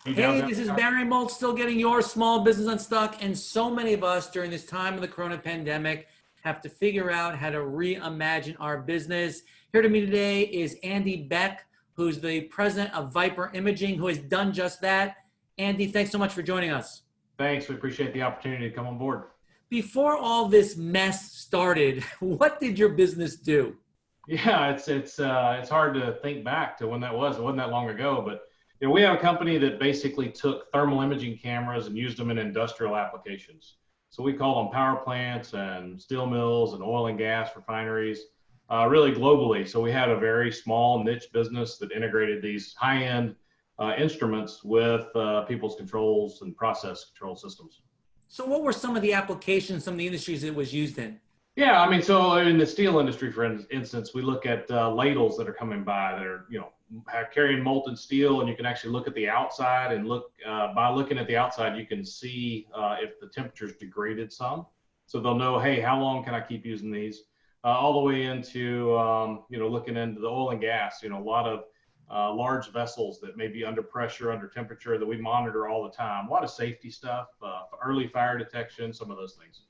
Hey, Hey, downtown. this is Barry Molt, still getting your small business unstuck. And so many of us during this time of the corona pandemic have to figure out how to reimagine our business. Here to me today is Andy Beck, who's the president of Viper Imaging, who has done just that. Andy, thanks so much for joining us. Thanks. We appreciate the opportunity to come on board. Before all this mess started, what did your business do? Yeah, it's hard to think back to when that was. It wasn't that long ago, but we have a company that basically took thermal imaging cameras and used them in industrial applications. So we call them power plants and steel mills and oil and gas refineries, really globally. So we had a very small niche business that integrated these high-end instruments with people's controls and process control systems. So, what were some of the applications, some of the industries it was used in? Yeah, I mean, so in the steel industry, for instance, we look at ladles that are coming by that are, carrying molten steel, and you can actually look at the outside and look by looking at the outside, you can see if the temperature's degraded some. So they'll know, hey, how long can I keep using these? All the way into, looking into the oil and gas, a lot of large vessels that may be under pressure, under temperature that we monitor all the time. A lot of safety stuff, early fire detection, some of those things.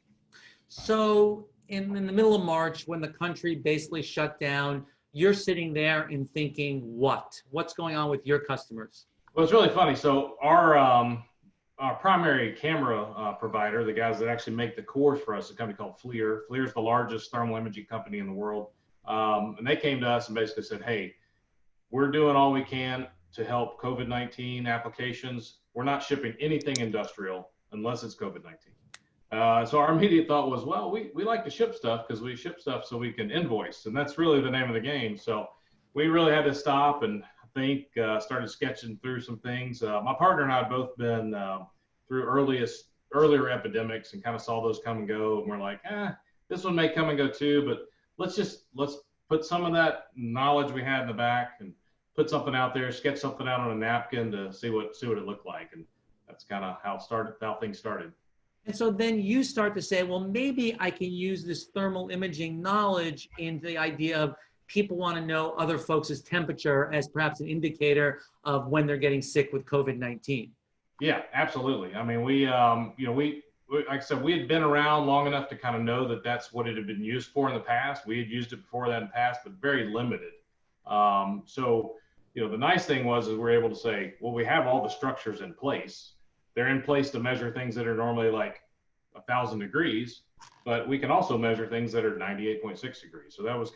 So, in the middle of March, when the country basically shut down, you're sitting there and thinking, what's going on with your customers? Well, it's really funny. So our primary camera provider, the guys that actually make the cores for us, a company called FLIR. FLIR is the largest thermal imaging company in the world. And they came to us and basically said, hey, we're doing all we can to help COVID-19 applications. We're not shipping anything industrial unless it's COVID-19. So our immediate thought was, well, we like to ship stuff because we ship stuff so we can invoice. And that's really the name of the game. So we really had to stop and think, started sketching through some things. My partner and I have both been through earlier epidemics and kind of saw those come and go. And we're like, this one may come and go too, but let's put some of that knowledge we had in the back and put something out there, sketch something out on a napkin to see what it looked like. And that's kind of how things started. And so then you start to say, well, maybe I can use this thermal imaging knowledge in the idea of people want to know other folks' temperature as perhaps an indicator of when they're getting sick with COVID-19. Yeah, absolutely. I mean, we like I said, we had been around long enough to kind of know that that's what it had been used for in the past. We had used it before that in the past, but very limited. So, the nice thing is we were able to say, well, we have all the structures in place. They're in place to measure things that are normally like 1,000 degrees, but we can also measure things that are 98.6 degrees. So that was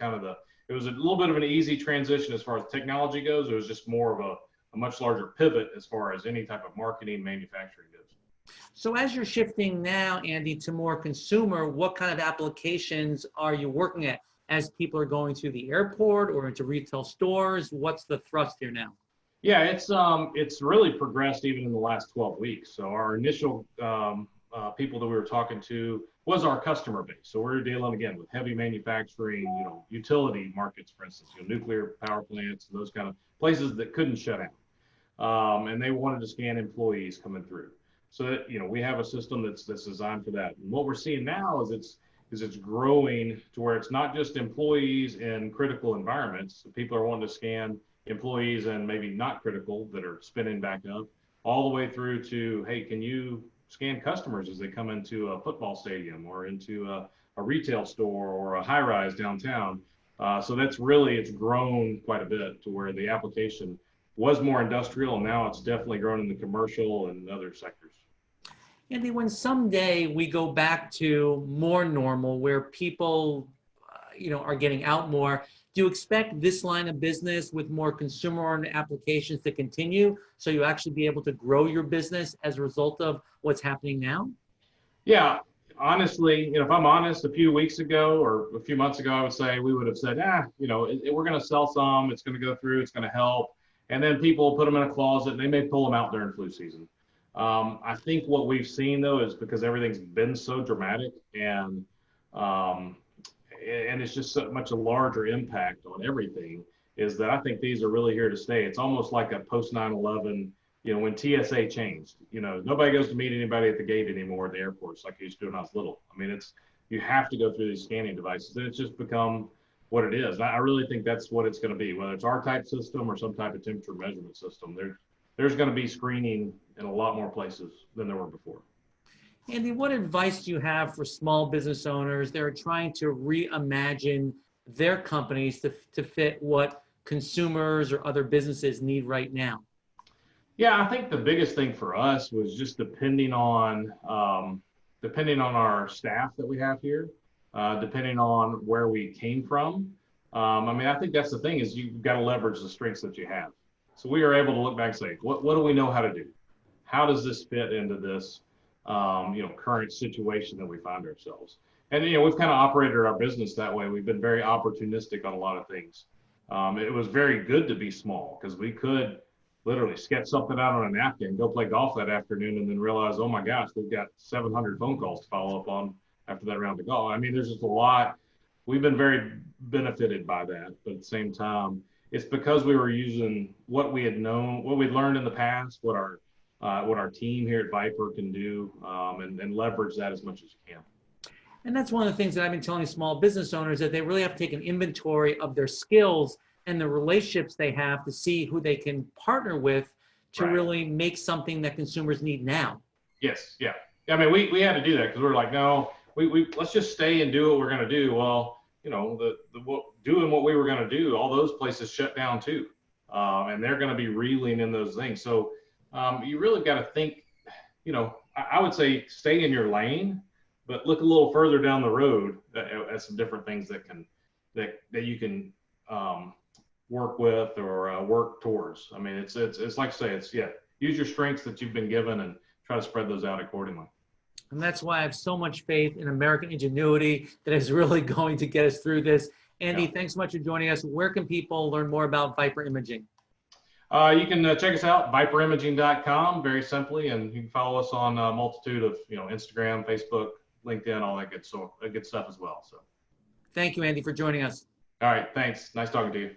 it was a little bit of an easy transition as far as technology goes. It was just more of a much larger pivot as far as any type of marketing, manufacturing goes. So as you're shifting now, Andy, to more consumer, what kind of applications are you working at as people are going to the airport or into retail stores? What's the thrust here now? Yeah, it's really progressed even in the last 12 weeks. So our initial people that we were talking to was our customer base. So we're dealing again with heavy manufacturing, utility markets, for instance, nuclear power plants, those kind of places that couldn't shut down, and they wanted to scan employees coming through. So that we have a system that's designed for that. And what we're seeing now is it's growing to where it's not just employees in critical environments. So people are wanting to scan employees and maybe not critical that are spinning back up, all the way through to, hey, can you scan customers as they come into a football stadium or into a retail store or a high rise downtown? So it's grown quite a bit to where the application was more industrial, and now it's definitely grown in the commercial and other sectors. Andy, when someday we go back to more normal, where people, are getting out more, do you expect this line of business with more consumer-oriented applications to continue, so you actually be able to grow your business as a result of what's happening now? Yeah, honestly, if I'm honest, a few weeks ago or a few months ago, I would say we would have said, we're going to sell some, it's going to go through, it's going to help. And then people put them in a closet and they may pull them out during flu season. I think what we've seen though is because everything's been so dramatic and it's just so much a larger impact on everything, is that I think these are really here to stay. It's almost like a post 9/11, when TSA changed. Nobody goes to meet anybody at the gate anymore at the airports like they used to do when I was little. I mean, you have to go through these scanning devices, and it's just become what it is. I really think that's what it's going to be, whether it's our type system or some type of temperature measurement system. there's going to be screening in a lot more places than there were before. Andy, what advice do you have for small business owners that are trying to reimagine their companies to fit what consumers or other businesses need right now? Yeah, I think the biggest thing for us was just depending on our staff that we have here, depending on where we came from. I mean, I think that's the thing is you've got to leverage the strengths that you have. So we are able to look back and say, what do we know how to do? How does this fit into this, current situation that we find ourselves? And, we've kind of operated our business that way. We've been very opportunistic on a lot of things. It was very good to be small because we could literally sketch something out on a napkin, go play golf that afternoon, and then realize, oh my gosh, we've got 700 phone calls to follow up on after that round of golf. I mean, there's just a lot. We've been very benefited by that, but at the same time, it's because we were using what we had known, what we'd learned in the past, what our team here at Viper can do, and leverage that as much as you can. And that's one of the things that I've been telling small business owners, that they really have to take an inventory of their skills and the relationships they have to see who they can partner with to really make something that consumers need now. Yes, yeah. I mean, we had to do that because we were like, no, we let's just stay and do what we're going to do. Well, doing what we were going to do, all those places shut down too, and they're going to be reeling in those things. So you really got to think. I would say stay in your lane, but look a little further down the road at some different things that you can work with or work towards. I mean, it's like I say, use your strengths that you've been given and try to spread those out accordingly. And that's why I have so much faith in American ingenuity that is really going to get us through this. Andy, thanks so much for joining us. Where can people learn more about Viper Imaging? You can check us out, viperimaging.com, very simply, and you can follow us on a multitude of, Instagram, Facebook, LinkedIn, all that good stuff as well. So, thank you, Andy, for joining us. All right, thanks. Nice talking to you.